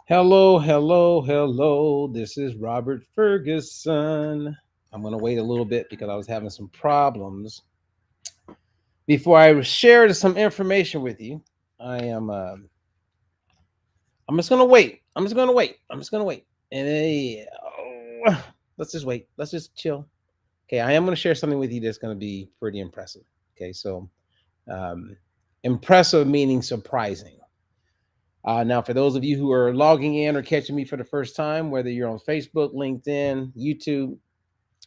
Hello, hello, hello. This is Robert Ferguson. I'm going to wait a little bit because I was having some problems. Before I share some information with you, I am I'm just going to wait. I'm just going to wait. I'm just going to wait. Let's just wait. Let's just chill. Okay, I am going to share something with you that's going to be pretty impressive. Okay, so um impressive meaning surprising. Now, for those of you who are logging in or catching me for the first time, whether you're on Facebook, LinkedIn, YouTube,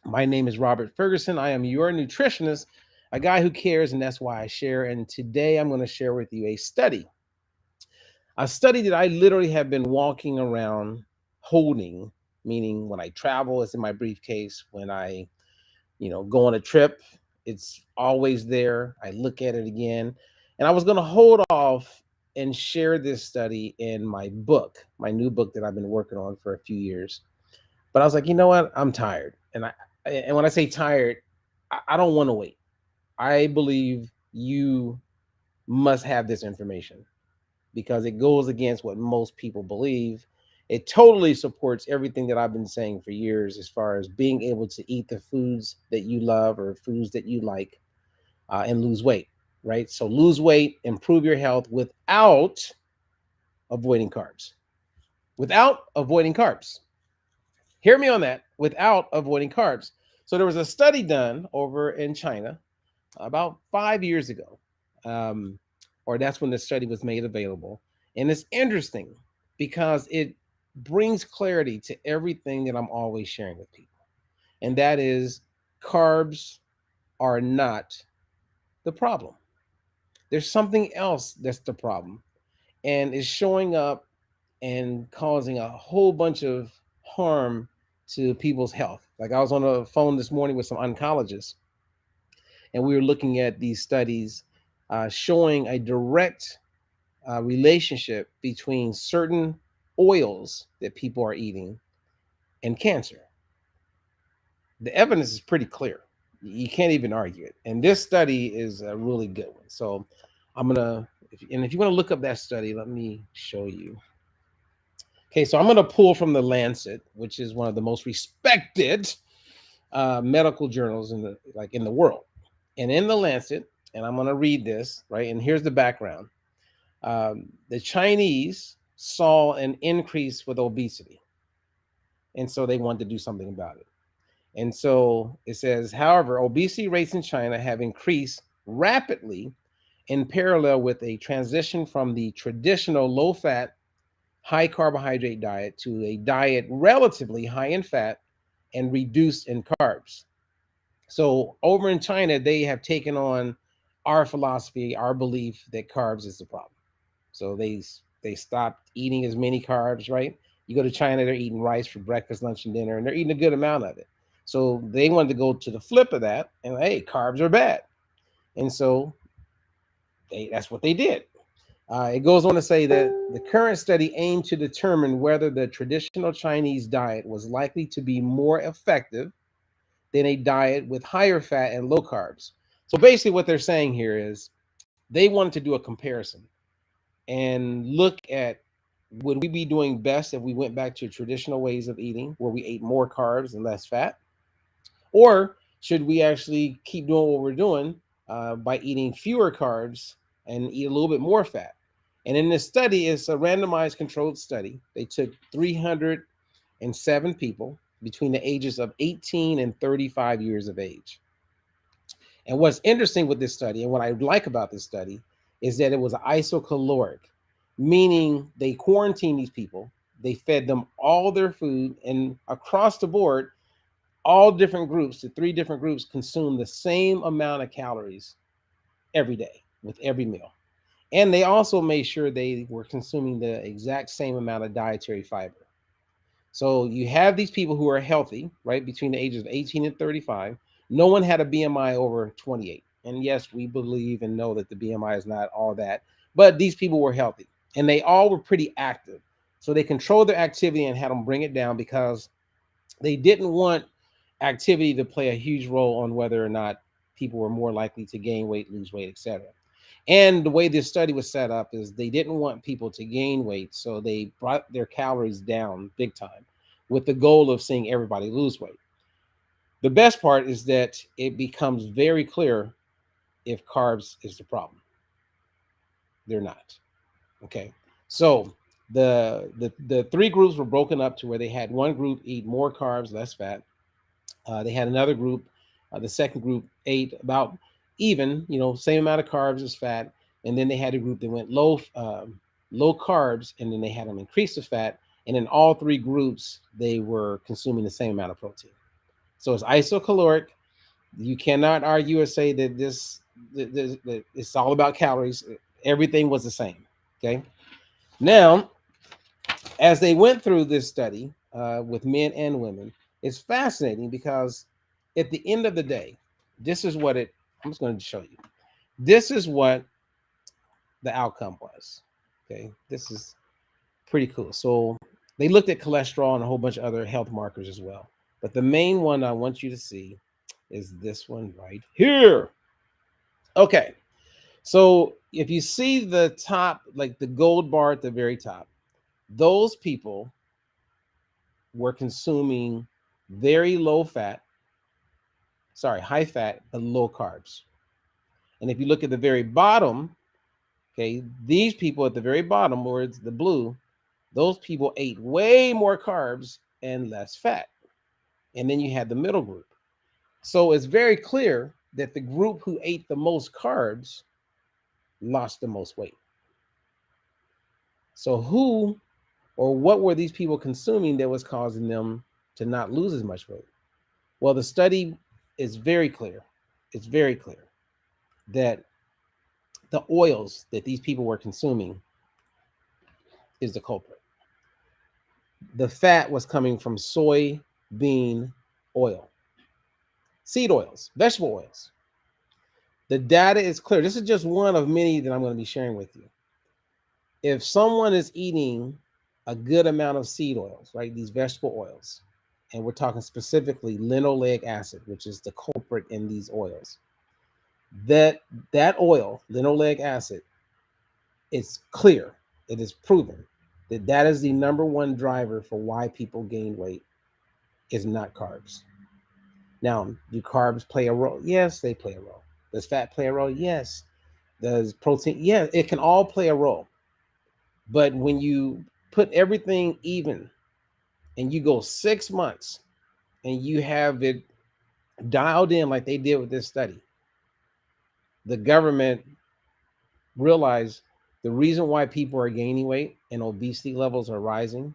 my name is Robert Ferguson. I am your nutritionist, a guy who cares, and that's why I share. And today I'm going to share with you a study that I literally have been walking around holding, meaning when I travel, it's in my briefcase. When I, go on a trip, it's always there. I look at it again. And I was going to hold off and share this study in my book, my new book that I've been working on for a few years. But I was like, you know what? I'm tired. And when I say tired, I don't want to wait. I believe you must have this information because it goes against what most people believe. It totally supports everything that I've been saying for years as far as being able to eat the foods that you love or foods that you like and lose weight, right? So lose weight, improve your health without avoiding carbs. Without avoiding carbs. Hear me on that. Without avoiding carbs. So there was a study done over in China about 5 years ago, um, or that's when the study was made available. And it's interesting because it brings clarity to everything that I'm always sharing with people. And that is carbs are not the problem. There's something else that's the problem and is showing up and causing a whole bunch of harm to people's health. Like I was on a phone this morning with some oncologists, and we were looking at these studies showing a direct relationship between certain oils that people are eating and cancer. The evidence is pretty clear. You can't even argue it. And this study is a really good one. So I'm gonna, if you want to look up that study, let me show you. Okay, so I'm going to pull from the Lancet, which is one of the most respected medical journals in the world, and in the Lancet, and I'm going to read this right. And here's the background: the Chinese saw an increase with obesity, and so they wanted to do something about it. And so it says, however, obesity rates in China have increased rapidly in parallel with a transition from the traditional low-fat high carbohydrate diet to a diet relatively high in fat and reduced in carbs. So over in China, they have taken on our philosophy, our belief that carbs is the problem. So they stopped eating as many carbs, right? You go to China, they're eating rice for breakfast, lunch, and dinner, and they're eating a good amount of it. So they wanted to go to the flip of that, and hey, carbs are bad. And so that's what they did. It goes on to say that the current study aimed to determine whether the traditional Chinese diet was likely to be more effective than a diet with higher fat and low carbs. So basically, what they're saying here is they wanted to do a comparison and look at would we be doing best if we went back to traditional ways of eating where we ate more carbs and less fat? Or should we actually keep doing what we're doing by eating fewer carbs and eat a little bit more fat? And in this study, it's a randomized controlled study. They took 307 people between the ages of 18 and 35 years of age. And what's interesting with this study, and what I like about this study, is that it was isocaloric, meaning they quarantined these people, they fed them all their food, and across the board, all different groups, the three different groups, consume the same amount of calories every day with every meal. And they also made sure they were consuming the exact same amount of dietary fiber. So you have these people who are healthy, right, between the ages of 18 and 35. No one had a BMI over 28. And yes, we believe and know that the BMI is not all that, but these people were healthy and they all were pretty active. So they controlled their activity and had them bring it down because they didn't want activity to play a huge role on whether or not people were more likely to gain weight, lose weight, etc. And the way this study was set up is they didn't want people to gain weight, so they brought their calories down big time with the goal of seeing everybody lose weight. The best part is that it becomes very clear if carbs is the problem. They're not. Okay. So the three groups were broken up to where they had one group eat more carbs, less fat. They had another group, the second group ate about even, same amount of carbs as fat. And then they had a group that went low carbs, and then they had them increase the fat. And in all three groups, they were consuming the same amount of protein. So it's isocaloric. You cannot argue or say that that it's all about calories. Everything was the same. Okay. Now, as they went through this study with men and women, it's fascinating because at the end of the day, this is what I'm just going to show you. This is what the outcome was. Okay. This is pretty cool. So they looked at cholesterol and a whole bunch of other health markers as well. But the main one I want you to see is this one right here. Okay. So if you see the top, like the gold bar at the very top, those people were consuming very high fat, but low carbs. And if you look at the very bottom, okay, these people at the very bottom, where it's the blue, those people ate way more carbs and less fat. And then you had the middle group. So it's very clear that the group who ate the most carbs lost the most weight. So who or what were these people consuming that was causing them to not lose as much weight? Well, the study is very clear. It's very clear that the oils that these people were consuming is the culprit. The fat was coming from soybean oil, seed oils, vegetable oils. The data is clear. This is just one of many that I'm going to be sharing with you. If someone is eating a good amount of seed oils, right, these vegetable oils, and we're talking specifically linoleic acid, which is the culprit in these oils, that oil, linoleic acid, it's clear, it is proven that is the number one driver for why people gain weight is not carbs. Now, do carbs play a role? Yes, they play a role. Does fat play a role? Yes. Does protein? Yeah, it can all play a role. But when you put everything even and you go 6 months and you have it dialed in like they did with this study, the government realized the reason why people are gaining weight and obesity levels are rising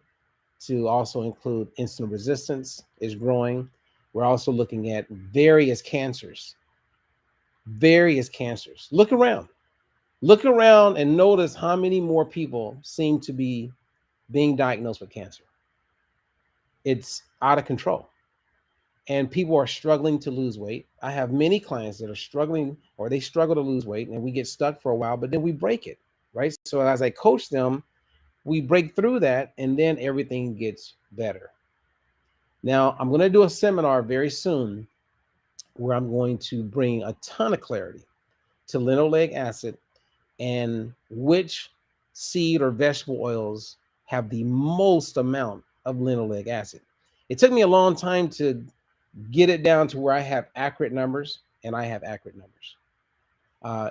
to also include insulin resistance is growing. We're also looking at various cancers. Look around and notice how many more people seem to be being diagnosed with cancer. It's out of control. And people are struggling to lose weight. I have many clients that are struggling, or they struggle to lose weight, and we get stuck for a while, but then we break it, right? So as I coach them, we break through that, and then everything gets better. Now, I'm going to do a seminar very soon where I'm going to bring a ton of clarity to linoleic acid and which seed or vegetable oils have the most amount of linoleic acid. It took me a long time to get it down to where I have accurate numbers, and I have accurate numbers.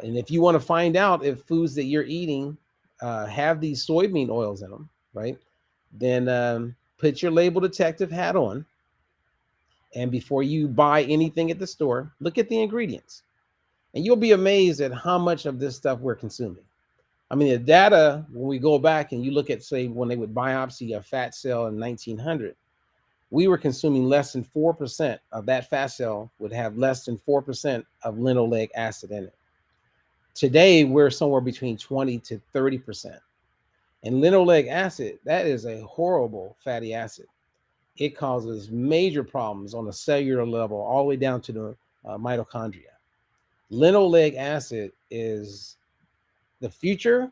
And if you want to find out if foods that you're eating have these soybean oils in them, right, then put your label detective hat on. And before you buy anything at the store, look at the ingredients. And you'll be amazed at how much of this stuff we're consuming. I mean, the data, when we go back and you look at, say, when they would biopsy a fat cell in 1900, we were consuming less than 4% of that fat cell would have less than 4% of linoleic acid in it. Today, we're somewhere between 20 to 30%. And linoleic acid, that is a horrible fatty acid. It causes major problems on a cellular level, all the way down to the mitochondria. Linoleic acid is the future.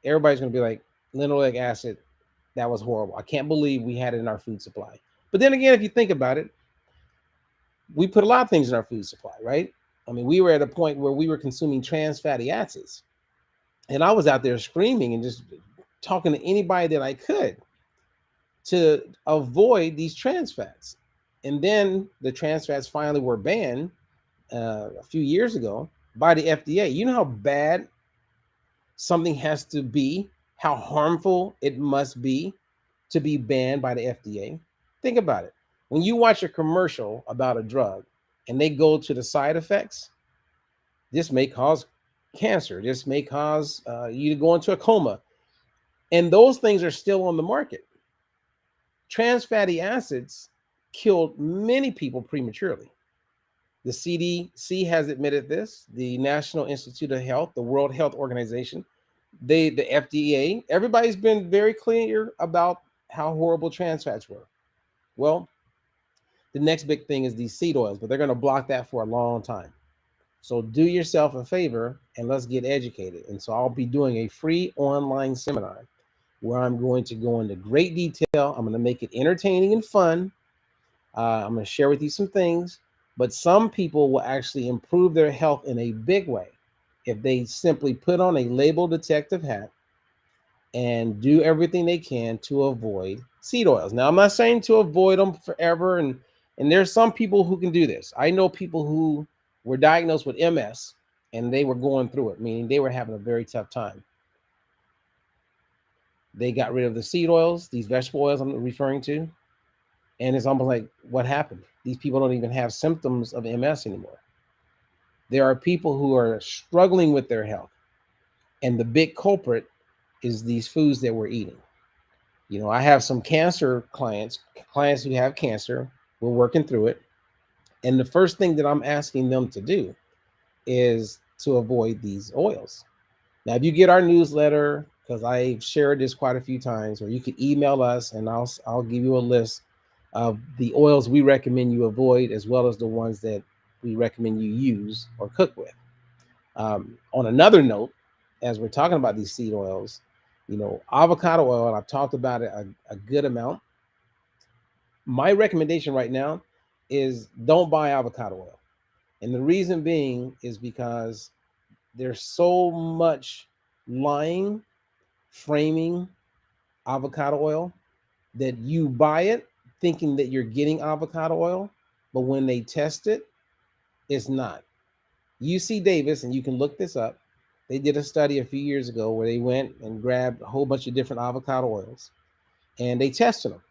Everybody's going to be like, linoleic acid, that was horrible. I can't believe we had it in our food supply. But then again, if you think about it, we put a lot of things in our food supply, right? I mean, we were at a point where we were consuming trans fatty acids, and I was out there screaming and just talking to anybody that I could to avoid these trans fats. And then the trans fats finally were banned a few years ago by the FDA. You know how bad something has to be, how harmful it must be to be banned by the FDA? Think about it. When you watch a commercial about a drug and they go to the side effects, this may cause cancer, this may cause you to go into a coma, and those things are still on the market. Trans fatty acids killed many people prematurely. The CDC has admitted this, the National Institute of Health, the World Health Organization, the FDA, everybody's been very clear about how horrible trans fats were. Well, the next big thing is these seed oils, but they're going to block that for a long time. So do yourself a favor and let's get educated. And so I'll be doing a free online seminar where I'm going to go into great detail. I'm going to make it entertaining and fun. I'm going to share with you some things, but some people will actually improve their health in a big way if they simply put on a label detective hat and do everything they can to avoid seed oils. Now, I'm not saying to avoid them forever, and there's some people who can do this. I know people who were diagnosed with MS and they were going through it, meaning they were having a very tough time. They got rid of the seed oils, these vegetable oils I'm referring to, and it's almost like, what happened? These people don't even have symptoms of MS anymore. There are people who are struggling with their health, and the big culprit is these foods that we're eating. You know, I have some cancer clients who have cancer. We're working through it. And the first thing that I'm asking them to do is to avoid these oils. Now, if you get our newsletter, because I've shared this quite a few times, or you can email us and I'll give you a list of the oils we recommend you avoid, as well as the ones that we recommend you use or cook with. On another note, as we're talking about these seed oils, you know, avocado oil, I've talked about it a good amount. My recommendation right now is don't buy avocado oil. And the reason being is because there's so much lying, framing avocado oil that you buy it thinking that you're getting avocado oil, but when they test it, it's not. UC Davis, and you can look this up, they did a study a few years ago where they went and grabbed a whole bunch of different avocado oils and they tested them.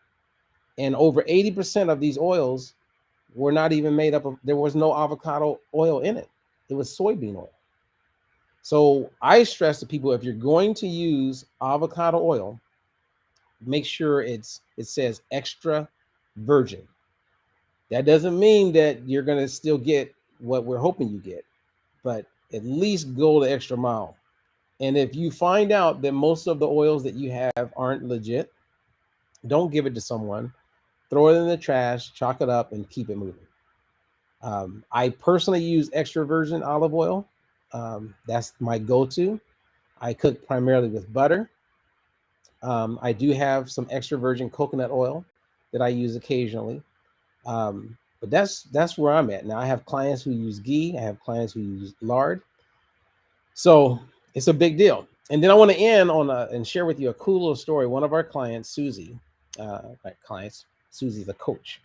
And over 80% of these oils were not even made up of, there was no avocado oil in it. It was soybean oil. So I stress to people, if you're going to use avocado oil, make sure it says extra virgin. That doesn't mean that you're going to still get what we're hoping you get, but at least go the extra mile. And if you find out that most of the oils that you have aren't legit, don't give it to someone. Throw it in the trash, chalk it up, and keep it moving. I personally use extra virgin olive oil. That's my go-to. I cook primarily with butter. I do have some extra virgin coconut oil that I use occasionally. But that's where I'm at. Now, I have clients who use ghee. I have clients who use lard. So it's a big deal. And then I want to end on and share with you a cool little story. One of our clients, Susie, Susie's a coach.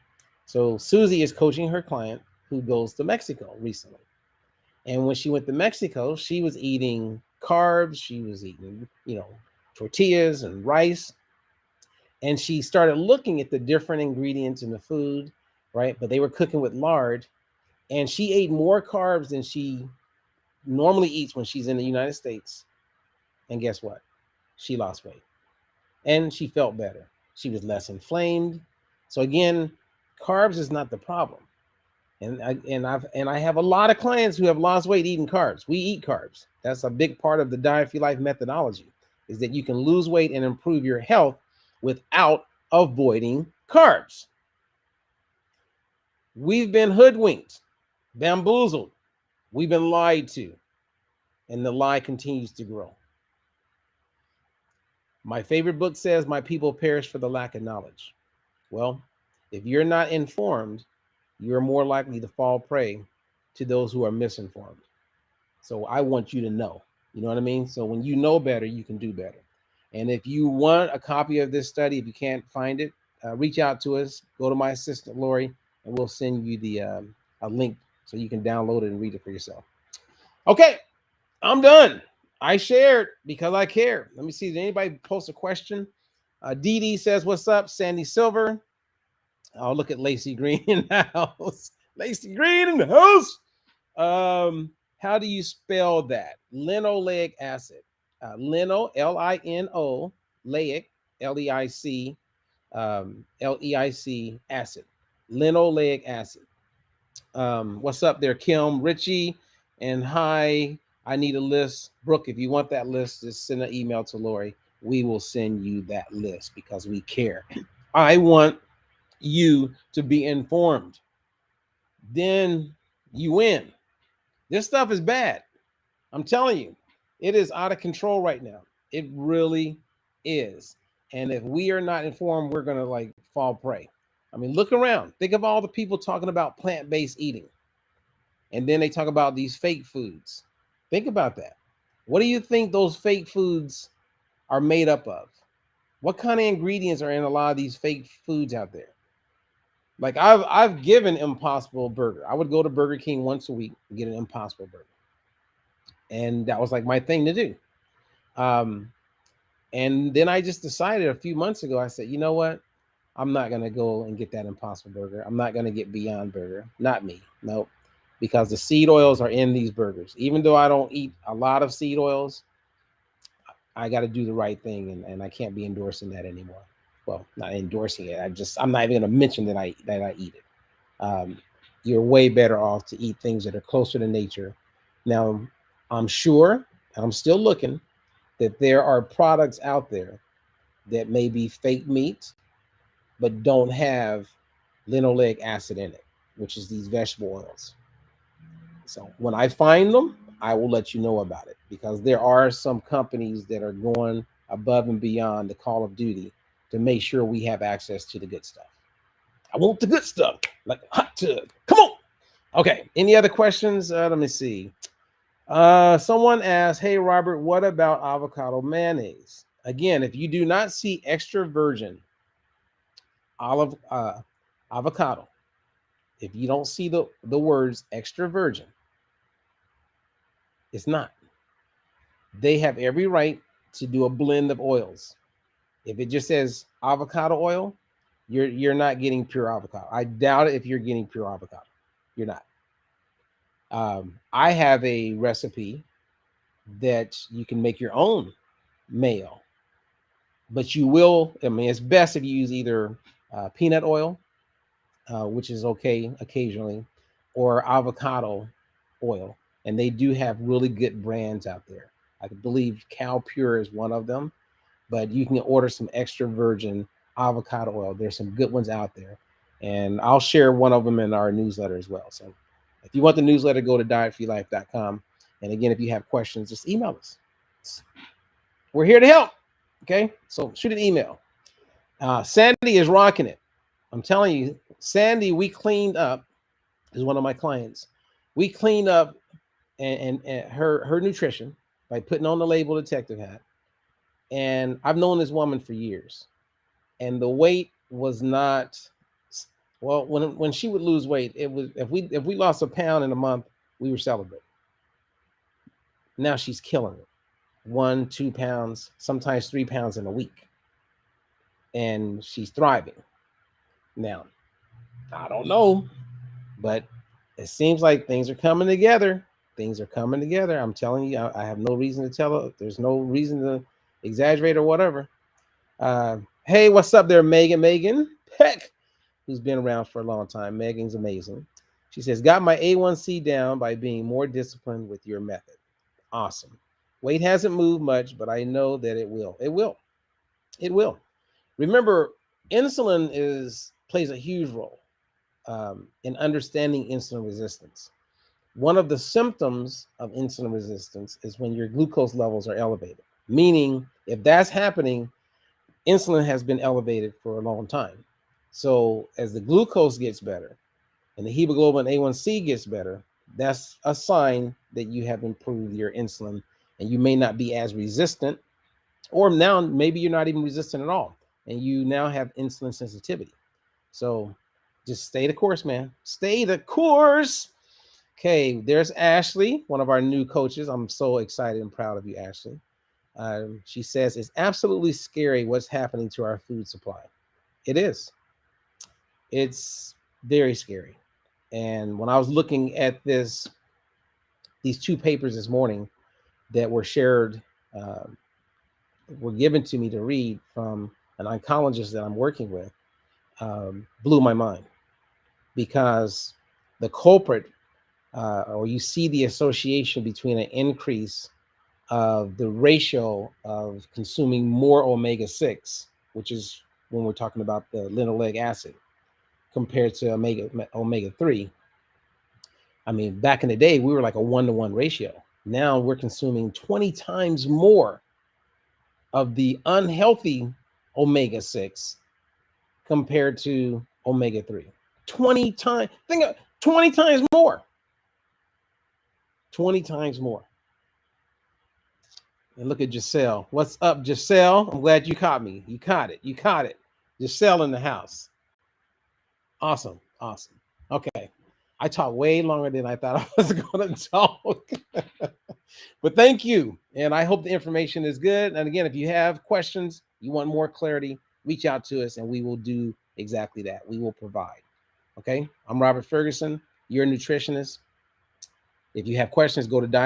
So Susie is coaching her client who goes to Mexico recently. And when she went to Mexico, she was eating carbs. She was eating, tortillas and rice. And she started looking at the different ingredients in the food, right? But they were cooking with lard. And she ate more carbs than she normally eats when she's in the United States. And guess what? She lost weight. And she felt better. She was less inflamed. So again, carbs is not the problem. And I have a lot of clients who have lost weight eating carbs. We eat carbs. That's a big part of the Diet for Life methodology, is that you can lose weight and improve your health without avoiding carbs. We've been hoodwinked, bamboozled. We've been lied to, and the lie continues to grow. My favorite book says, "My people perish for the lack of knowledge." Well, if you're not informed, you're more likely to fall prey to those who are misinformed. So I want you to know. You know what I mean? So when you know better, you can do better. And if you want a copy of this study, if you can't find it, reach out to us. Go to my assistant Lori, and we'll send you the a link so you can download it and read it for yourself. Okay, I'm done. I shared because I care. Let me see. Did anybody post a question? Dee Dee says, "What's up, Sandy Silver?" I'll look at Lacey Green in the house. Lacey Green in the house. How do you spell that? Linoleic acid. Lino, Lino, leic, Leic, Leic acid. Linoleic acid. What's up there, Kim, Richie, and hi. I need a list. Brooke, if you want that list, just send an email to Lori. We will send you that list because we care. I want you to be informed. Then you win. This stuff is bad. I'm telling you, it is out of control right now. It really is. And if we are not informed, we're going to like fall prey. I mean, look around. Think of all the people talking about plant-based eating. And then they talk about these fake foods. Think about that. What do you think those fake foods are made up of? What kind of ingredients are in a lot of these fake foods out there? Like I've given Impossible Burger. I would go to Burger King once a week and get an Impossible Burger. And that was like my thing to do. And then I just decided a few months ago, I said, you know what? I'm not going to go and get that Impossible Burger. I'm not going to get Beyond Burger. Not me. Nope. Because the seed oils are in these burgers. Even though I don't eat a lot of seed oils, I got to do the right thing. And I can't be endorsing that anymore. Well, not endorsing it. I'm not even going to mention that I eat it. You're way better off to eat things that are closer to nature. Now, I'm sure, and I'm still looking, that there are products out there that may be fake meat, but don't have linoleic acid in it, which is these vegetable oils. So when I find them, I will let you know about it because there are some companies that are going above and beyond the call of duty to make sure we have access to the good stuff. I want the good stuff, like a hot tub. Come on. Okay. Any other questions? Let me see. Someone asked, "Hey Robert, what about avocado mayonnaise?" Again, if you do not see extra virgin avocado, if you don't see the words extra virgin, it's not. They have every right to do a blend of oils. If it just says avocado oil, you're not getting pure avocado. I doubt it if you're getting pure avocado. You're not. I have a recipe that you can make your own mayo, but you will, I mean, it's best if you use either peanut oil, which is okay occasionally, or avocado oil. And they do have really good brands out there. I believe Cow Pure is one of them, but you can order some extra virgin avocado oil. There's some good ones out there. And I'll share one of them in our newsletter as well. So if you want the newsletter, go to dietfreelife.com. And again, if you have questions, just email us. We're here to help. Okay, so shoot an email. Sandy is rocking it. I'm telling you, Sandy, we cleaned up, is one of my clients. We cleaned up and her nutrition by putting on the label detective hat. And I've known this woman for years. And the weight was not, well, when she would lose weight, it was if we lost a pound in a month, we were celebrating. Now she's killing it. 1, 2 pounds, sometimes 3 pounds in a week. And she's thriving. Now, I don't know, but it seems like things are coming together. Things are coming together. I'm telling you, I have no reason to tell her. There's no reason to exaggerate or whatever. Hey, what's up there, Megan? Megan Peck, who's been around for a long time. Megan's amazing. She says, got my A1C down by being more disciplined with your method. Awesome. Weight hasn't moved much, but I know that it will. It will. It will. Remember, insulin plays a huge role in understanding insulin resistance. One of the symptoms of insulin resistance is when your glucose levels are elevated, meaning if that's happening, insulin has been elevated for a long time. So as the glucose gets better and the hemoglobin A1C gets better, that's a sign that you have improved your insulin, and you may not be as resistant, or now maybe you're not even resistant at all, and you now have insulin sensitivity. So just stay the course, man. Stay the course. Okay, there's Ashley, one of our new coaches. I'm so excited and proud of you, Ashley. She says it's absolutely scary what's happening to our food supply. It is. It's very scary. And when I was looking at these two papers this morning that were shared, uh, were given to me to read from an oncologist that I'm working with, blew my mind, because the culprit, or you see the association between an increase of the ratio of consuming more omega-6, which is when we're talking about the linoleic acid, compared to omega-3. I mean, back in the day, we were like a 1-to-1 ratio. Now we're consuming 20 times more of the unhealthy omega-6 compared to omega-3. 20 times, think of 20 times more. 20 times more. And look at Giselle. What's up, Giselle? I'm glad you caught me. You caught it. You caught it. Giselle in the house. Awesome. Awesome. Okay. I talked way longer than I thought I was going to talk. But thank you. And I hope the information is good. And again, if you have questions, you want more clarity, reach out to us and we will do exactly that. We will provide. Okay. I'm Robert Ferguson. You're a nutritionist. If you have questions, go to